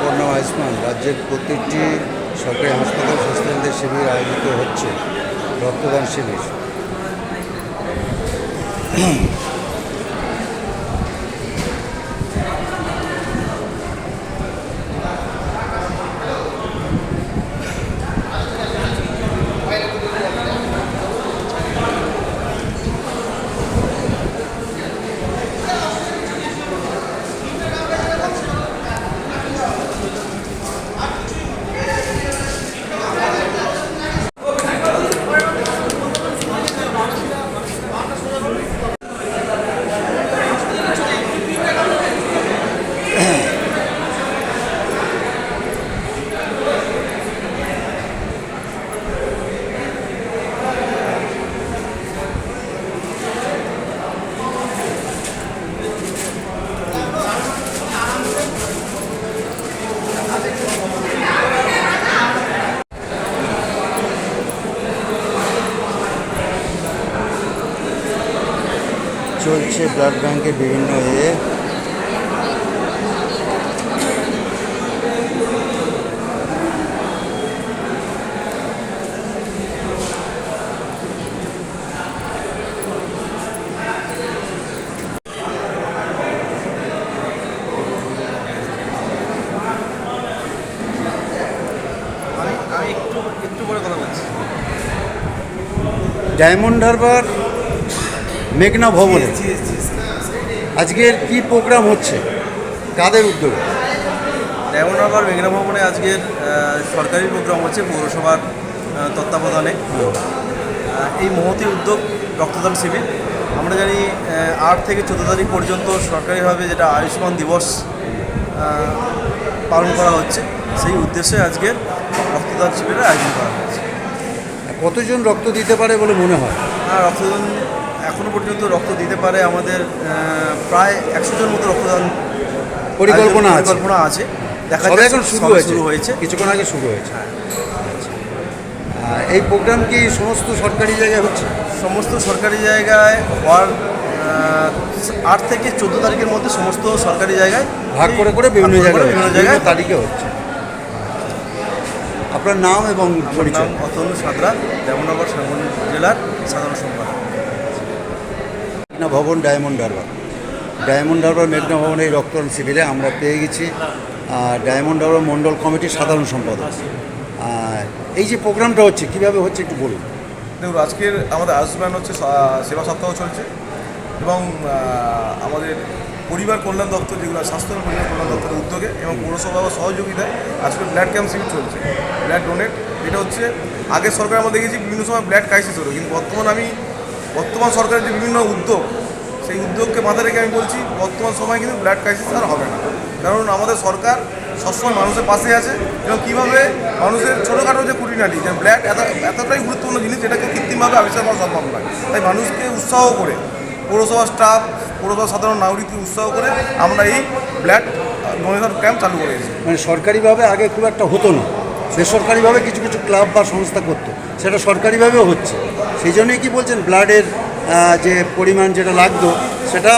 অপর্ণা আয়ুষ্মান রাজ্যের প্রতিটি সরকারি হাসপাতাল স্বাস্থ্যকেন্দ্রে শিবির আয়োজিত হচ্ছে রক্তদান শিবির। চলছে ব্লাড ব্যাংকের বিভিন্ন একটু পরে কথা বলছি। ডায়মন্ড হারবার মেঘনা ভবনে আজকের কি প্রোগ্রাম হচ্ছে, কাদের উদ্যোগে? ডায়মন্ড হারবার মেঘনা ভবনে আজকের সরকারি প্রোগ্রাম হচ্ছে পৌরসভার তত্ত্বাবধানে। এই মহতী উদ্যোগ রক্তদান শিবির। আমরা জানি 8 থেকে 14 তারিখ পর্যন্ত সরকারিভাবে যেটা আয়ুষ্মান দিবস পালন করা হচ্ছে, সেই উদ্দেশ্যে আজকের রক্তদান শিবিরের আয়োজন করা হয়েছে। কতজন রক্ত দিতে পারে বলে মনে হয়? রক্তদান এখনও পর্যন্ত রক্ত দিতে পারে আমাদের প্রায় 100 জন মতো রক্তদান পরিকল্পনা আছে। দেখা যাক, এখন শুরু হয়েছে, কিছুক্ষণ আগে শুরু হয়েছে। এই প্রোগ্রাম কি সমস্ত সরকারি জায়গায় হচ্ছে? সমস্ত সরকারি জায়গায় হওয়ার 8 থেকে 14 তারিখের মধ্যে সমস্ত সরকারি জায়গায় ভাগ করে বিভিন্ন জায়গায় তারিখে হচ্ছে। আপনার নাম এবং পরিচয়? অতনু সাঁতরা, ডায়মন্ড সাংগঠনিক জেলার সাধারণ সম্পাদক। মেঘনা ভবন ডায়মন্ড হারবার মেঘনা ভবন এই রক্তদান শিবিরে আমরা পেয়ে গেছি ডায়মন্ড হারবার মণ্ডল কমিটির সাধারণ সম্পাদক। এই যে প্রোগ্রামটা হচ্ছে কীভাবে হচ্ছে একটু বলুন। দেখুন, আজকের আমাদের আয়ুষ্মান হচ্ছে সেবা সপ্তাহ চলছে এবং আমাদের পরিবার কল্যাণ দপ্তর, যেগুলো স্বাস্থ্য এবং পরিবার কল্যাণ দপ্তরের উদ্যোগে এবং পৌরসভা সহযোগিতায় আজকে ব্লাড ক্যাম্প শিবির চলছে। ব্লাড ডোনেট, এটা হচ্ছে আগের সরকার আমরা দেখেছি বিভিন্ন সময় ব্লাড ক্রাইসিস হলো, কিন্তু বর্তমান সরকারের যে বিভিন্ন উদ্যোগ, সেই উদ্যোগকে মাথায় রেখে আমি বলছি বর্তমান সময় কিন্তু ব্লাড ক্রাইসিস আর হবে না। কারণ আমাদের সরকার সবসময় মানুষের পাশে আছে এবং কীভাবে মানুষের ছোটোখাটো যে খুঁটিনাটি, যে ব্লাড এতটাই গুরুত্বপূর্ণ জিনিস, যেটাকে কৃত্রিমভাবে আবিষ্কার করা সম্ভব নয়। তাই মানুষকে উৎসাহ করে, পৌরসভার স্টাফ, পৌরসভার সাধারণ নাগরিককে উৎসাহ করে আমরা এই ব্লাড ডোনেশন ক্যাম্প চালু করেছি। মানে সরকারিভাবে আগে খুব একটা হতো না, বেসরকারিভাবে কিছু কিছু ক্লাব বা সংস্থা করতো, সেটা সরকারিভাবেও হচ্ছে। সেই জন্যই কি বলছেন ব্লাডের যে পরিমাণ যেটা লাগতো সেটা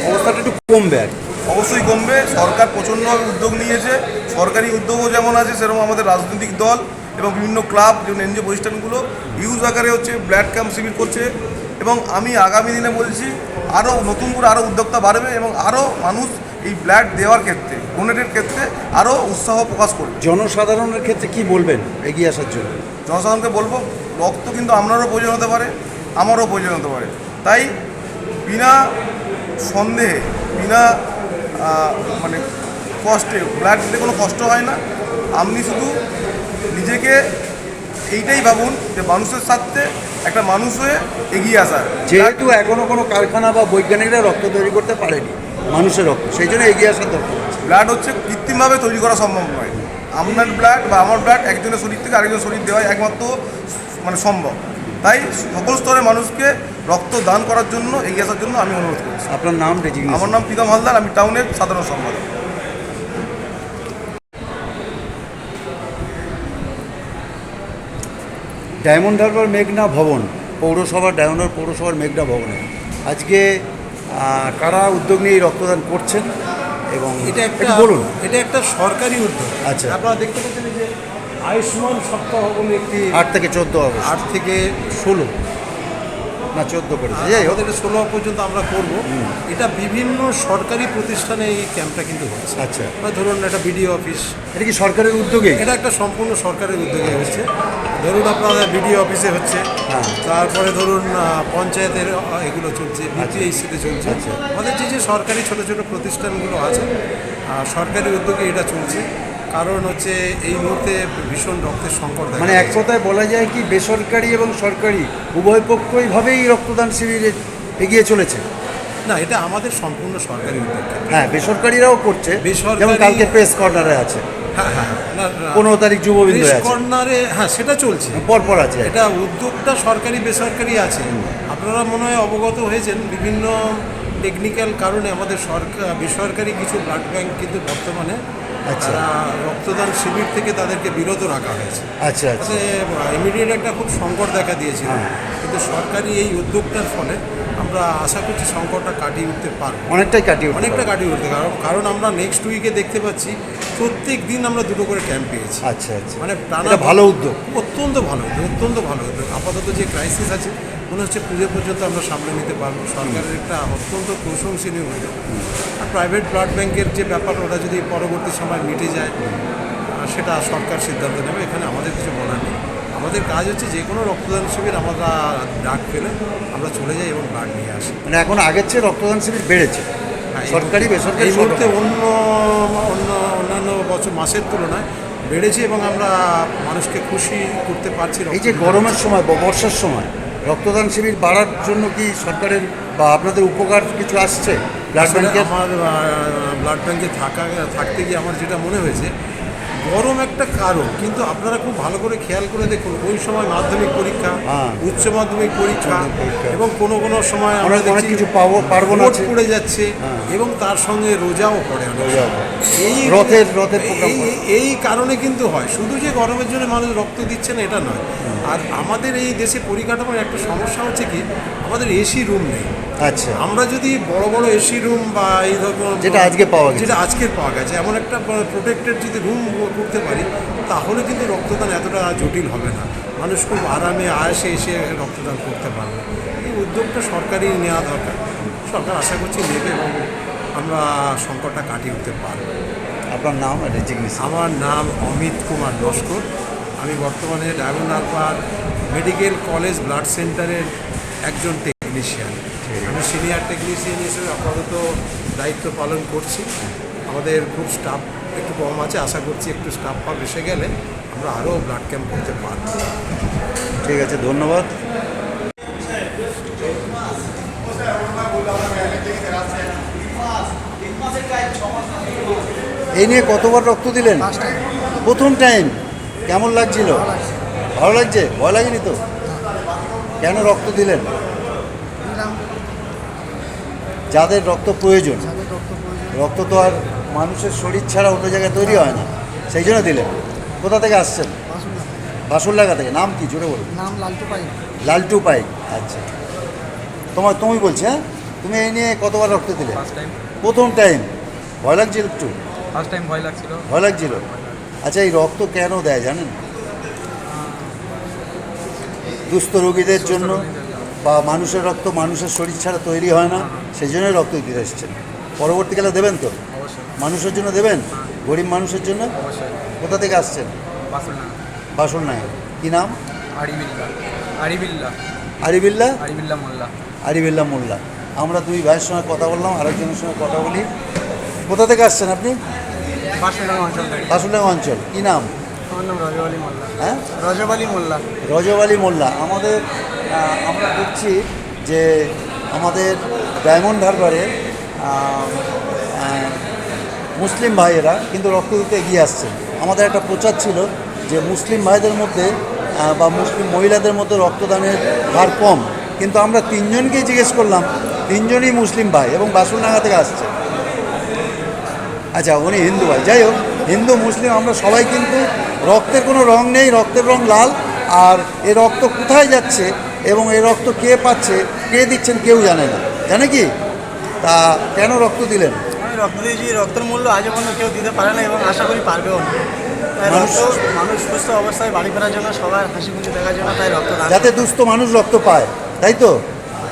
অবস্থাটা একটু কমবে আর অবশ্যই কমবে। সরকার প্রচণ্ডভাবে উদ্যোগ নিয়েছে, সরকারি উদ্যোগও যেমন আছে সেরকম আমাদের রাজনৈতিক দল এবং বিভিন্ন ক্লাব, যেমন এনজিও প্রতিষ্ঠানগুলো হিউজ আকারে হচ্ছে ব্লাড ক্যাম্প শিবির করছে। এবং আমি আগামী দিনে বলছি আরও নতুন করে আরও উদ্যোক্তা বাড়বে এবং আরও মানুষ এই ব্লাড দেওয়ার ক্ষেত্রে, ডোনেটের ক্ষেত্রে আরও উৎসাহ প্রকাশ করবে। জনসাধারণের ক্ষেত্রে কি বলবেন এগিয়ে আসার জন্য? জনসাধারণকে বলবো, রক্ত কিন্তু আপনারও প্রয়োজন হতে পারে, আমারও প্রয়োজন হতে পারে। তাই বিনা সন্দেহে, বিনা মানে কষ্টে, ব্লাড দিতে কোনো কষ্ট হয় না। আপনি শুধু নিজেকে এইটাই ভাবুন যে মানুষের সাথে একটা মানুষ হয়ে এগিয়ে আসার। যেহেতু এখনও কোনো কারখানা বা বৈজ্ঞানিকরা রক্ত তৈরি করতে পারেনি মানুষের রক্ত, সেই জন্য এগিয়ে আসার দরকার। ব্লাড হচ্ছে কৃত্রিমভাবে তৈরি করা সম্ভব নয়। আপনার ব্লাড বা আমার ব্লাড একজনের শরীর থেকে আরেকজনের শরীর দেওয়া একমাত্র সম্ভব। তাই সকল স্তরের মানুষকে রক্ত দান করার জন্য, এগিয়ে আসার জন্য আমি অনুরোধ করছি। আপনার নাম? আমার নাম প্রীতম হালদার, আমি টাউনের সাধারণ সম্পাদক। ডায়মন্ড হারবার মেঘনা ভবন ডায়মন্ড হারবার পৌরসভার মেঘনা ভবনে আজকে কারা উদ্যোগ নিয়ে রক্তদান করছেন এবং এটা একটু একটা বলুন। এটা একটা সরকারি উদ্যোগ। আচ্ছা। আপনারা দেখতে পাচ্ছেন এই যে আয়ুষ্মান সপ্তাহ বলে একটি 8 থেকে 14 অগস্ট 8 থেকে 16 না 14 করেছে, যাই হোক। আমাদের 16 পর্যন্ত আমরা করব। এটা বিভিন্ন সরকারি প্রতিষ্ঠানে এই ক্যাম্পটা কিন্তু হচ্ছে। আচ্ছা, বা ধরুন একটা বিডিও অফিস, এটা কি সরকারের উদ্যোগে? এটা একটা সম্পূর্ণ সরকারের উদ্যোগে হচ্ছে। ধরুন আপনার বিডিও অফিসে হচ্ছে, হ্যাঁ। তারপরে ধরুন পঞ্চায়েতের এগুলো চলছে, বিপিএইচসিতে চলছে। আচ্ছা। আমাদের যে সরকারি ছোট ছোট প্রতিষ্ঠানগুলো আছে, সরকারি উদ্যোগে এটা চলছে। কারণ হচ্ছে এই মুহূর্তে ভীষণ রক্তের সংকট দেখা মানে এক দিয়েছে। কথায় বলা যায় কি বেসরকারি এবং সরকারি উভয় পক্ষইভাবেই রক্তদান শিবিরে এগিয়ে চলেছে। না, এটা আমাদের সম্পূর্ণ সরকারি উদ্যোগ। হ্যাঁ, বেসরকারিরাও করছে, বেসরকারি- যেমন কালকে প্রেস কর্নারে আছে, হ্যাঁ হ্যাঁ, 15 তারিখ যুব বিন্দু আছে, কর্নারে, হ্যাঁ সেটা চলছে। পরপর আছে। এটা উদ্যোগটা সরকারি বেসরকারি আছে। আপনারা মনে হয় অবগত হয়েছেন, বিভিন্ন টেকনিক্যাল কারণে আমাদের সরকার বেসরকারি কিছু ব্লাড ব্যাংক কিন্তু বর্তমানে আচ্ছা। তারা রক্তদান শিবির থেকে তাদেরকে বিরত রাখা হয়েছে। আচ্ছা আচ্ছা, ইমিডিয়েট একটা খুব সংকট দেখা দিয়েছিল, হ্যাঁ। কিন্তু সরকারি এই উদ্যোগটার ফলে আমরা আশা করছি সংকটটা কাটিয়ে উঠতে পারবো, অনেকটাই কাটিয়ে উঠতে অনেকটা পারে। কাটিয়ে উঠতে কারণ আমরা নেক্সট উইকে দেখতে পাচ্ছি প্রত্যেক দিন আমরা 2টো করে ক্যাম্প পেয়েছি। আচ্ছা আচ্ছা, মানে টানা এটা ভালো উদ্যোগ। অত্যন্ত ভালো উদ্যোগ, অত্যন্ত ভালো উদ্যোগ। আপাতত যে ক্রাইসিস আছে মনে হচ্ছে পুজো পর্যন্ত আমরা সামলে নিতে পারবো। সরকারের একটা অত্যন্ত প্রশংসনীয় উদ্যোগ। আর প্রাইভেট ব্লাড ব্যাংকের যে ব্যাপার, ওটা যদি পরবর্তী সময় মিটে যায়, সেটা সরকার সিদ্ধান্ত নেবে, এখানে আমাদের কিছু বলার নেই। আমাদের কাজ হচ্ছে যে কোনো রক্তদান শিবির আমরা ডাক পেলে আমরা চলে যাই এবং ব্লাড নিয়ে আসি। মানে এখন আগের চেয়ে রক্তদান শিবির বেড়েছে, হ্যাঁ, এই সরকারি বেসরকারি এই মুহূর্তে সব রকম। অন্যান্য বছর মাসের তুলনায় বেড়েছে এবং আমরা মানুষকে খুশি করতে পারছি। এই যে গরমের সময় বা বর্ষার সময় রক্তদান শিবির বাড়ার জন্য কি সরকারের বা আপনাদের উপকার কিছু আসছে ব্লাড আসলে ব্যাংকের? আমার ব্লাড ব্যাংকে থাকতে গিয়ে আমার যেটা মনে হয়েছে, গরম একটা কারণ, কিন্তু আপনারা খুব ভালো করে খেয়াল করে দেখুন, ওই সময় মাধ্যমিক পরীক্ষা, হ্যাঁ। উচ্চ মাধ্যমিক পরীক্ষা, মাধ্যমিক পরীক্ষা। এবং কোনো সময় আমরা অনেক দেখছি কিছু পার্বণ ভোট আছে। পড়ে যাচ্ছে, হ্যাঁ। এবং তার সঙ্গে রোজাও পড়ে অনেক রোজাও সময়। পড়ে। এই রথের প্রোগ্রাম এই কারণে কিন্তু হয়, শুধু যে গরমের জন্য মানুষ রক্ত দিচ্ছে না এটা নয়। আর আমাদের এই দেশে পরিকাঠামোর একটা সমস্যা হচ্ছে কি, আমাদের এসি রুম নেই। আচ্ছা, আমরা যদি বড় বড় এসি রুম বা এই ধরনের যেটা আজকে পাওয়া গেছে। যেটা আজকে পাওয়া গেছে, এমন একটা প্রোটেক্টেড যদি রুম করতে পারি, তাহলে কিন্তু রক্তদান এতটা জটিল হবে না। মানুষ খুব আরামে আয়াসে এসে রক্তদান করতে পারবে। এই উদ্যোগটা সরকারি নেওয়া দরকার। সরকার আশা করছি নেবে এবং আমরা সংকটটা কাটিয়ে উঠতে পারবো। আপনার নাম আর রেজিগনেশন? আমার নাম অমিত কুমার নস্কর। আমি বর্তমানে diamond Harbour medical college blood সেন্টারের একজন টেকনিশিয়ান। আমি সিনিয়র টেকনিশিয়ান হিসেবে আপাতত দায়িত্ব পালন করছি। আমাদের খুব স্টাফ একটু কম আছে, আশা করছি একটু স্টাফ পাম্প এসে গেলে আমরা আরও ব্লাড ক্যাম্প করতে পারব। ঠিক আছে, ধন্যবাদ। এই নিয়ে কতবার রক্ত দিলেন? প্রথম টাইম। কেমন লাগছিল? ভালো লাগছে? ভয় লাগেনি তো? কেন রক্ত দিলেন? যাদের রক্ত প্রয়োজন। রক্ত তো আর মানুষের শরীর ছাড়া অন্য জায়গায় তৈরি হয় না, সেই জন্য দিলেন। কোথা থেকে আসছেন? বাসুরলাগা থেকে। নাম কি জোরে বলুন? নাম লালটু পাইক। লালটু পাইক। আচ্ছা, তুমি বলছি, হ্যাঁ, তুমি এই নিয়ে কতবার রক্ত দিলে? First time. প্রথম টাইম। ভয় লাগছিল একটু? ফার্স্ট টাইম ভয় লাগছিল। ভয় লাগছিল। আচ্ছা, এই রক্ত কেন দেয় জানেন? দুস্থ রোগীদের জন্য, বা মানুষের রক্ত মানুষের শরীর ছাড়া তৈরি হয় না, সেই জন্যই রক্ত দিতে এসেছেন। পরবর্তীকালে দেবেন তো? অবশ্যই মানুষের জন্য দেবেন, গরিব মানুষের জন্য। অবশ্যই। কোথা থেকে আসছেন? বাসুলনা। বাসুল নায়ক। কী নাম? আরিবিল্লা। আরিবিল্লা। আরিবিল্লা। আরিবিল্লা মোল্লা। আরিবিল্লা মোল্লা। আমরা দুই ভাইয়ের সঙ্গে কথা বললাম, আরেকজনের সঙ্গে কথা বলি। কোথা থেকে আসছেন আপনি? বাসুলনা অঞ্চল থেকে। বাসুলডাঙ্গা অঞ্চল। কী নাম? আমার নাম রজব আলী মোল্লা। হ্যাঁ, রজব আলী মোল্লা। রজব আলী মোল্লা। আমরা দেখছি যে আমাদের ডায়মন্ড হারবারে মুসলিম ভাইয়েরা কিন্তু রক্ত দিতে এগিয়ে আসছেন। আমাদের একটা প্রচার ছিল যে মুসলিম ভাইদের মধ্যে বা মুসলিম মহিলাদের মধ্যে রক্তদানের হার কম, কিন্তু আমরা তিনজনকেই জিজ্ঞেস করলাম, তিনজনই মুসলিম ভাই এবং বাসুলডাঙ্গা থেকে আসছে। আচ্ছা, উনি হিন্দু ভাই। যাই হোক, হিন্দু মুসলিম আমরা সবাই, কিন্তু রক্তের কোনো রং নেই, রক্তের রং লাল। আর এ রক্ত কোথায় যাচ্ছে এবং এ রক্ত কে পাচ্ছে, কে দিচ্ছেন কেউ জানে না। জানে কি? তা কেন রক্ত দিলেন? রক্ত দিয়েছি, রক্তের মূল্য আজও পর্যন্ত কেউ দিতে পারে না এবং আশা করি পারবেও না। তাই মানুষ সুস্থ অবস্থায় বাড়ি ফেরার জন্য, সবার হাসি খুশি দেখার জন্য তাই রক্তদান। যাতে দুস্থ মানুষ রক্ত পায়, তাই তো?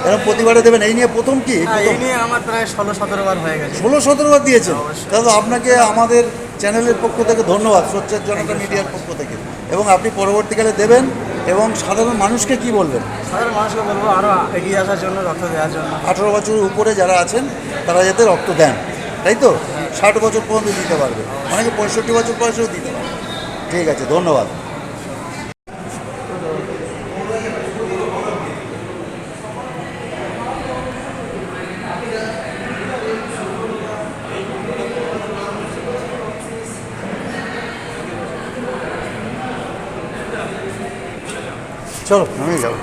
এরকম প্রতিবারে দেবেন, এই নিয়ে প্রথম কি? এই নিয়ে আমার প্রায় 16-17 বার হয়ে গেছে। 16-17 বার দিয়েছেন? তাহলে তো আপনাকে আমাদের চ্যানেলের পক্ষ থেকে ধন্যবাদ, সোচ্চার জনতা মিডিয়ার পক্ষ থেকে। এবং আপনি পরবর্তীকালে দেবেন। এবং সাধারণ মানুষকে কি বলবেন? সাধারণ মানুষকে বলবো আরও এগিয়ে আসার জন্য, রক্ত দেওয়ার জন্য। 18 বছরের উপরে যারা আছেন তারা যাতে রক্ত দেন, তাই তো? 60 বছর পর্যন্ত দিতে পারবে, অনেকে 65 বছর বয়সেও দিতে পারবে। ঠিক আছে, ধন্যবাদ। চলো, আমি যাবো।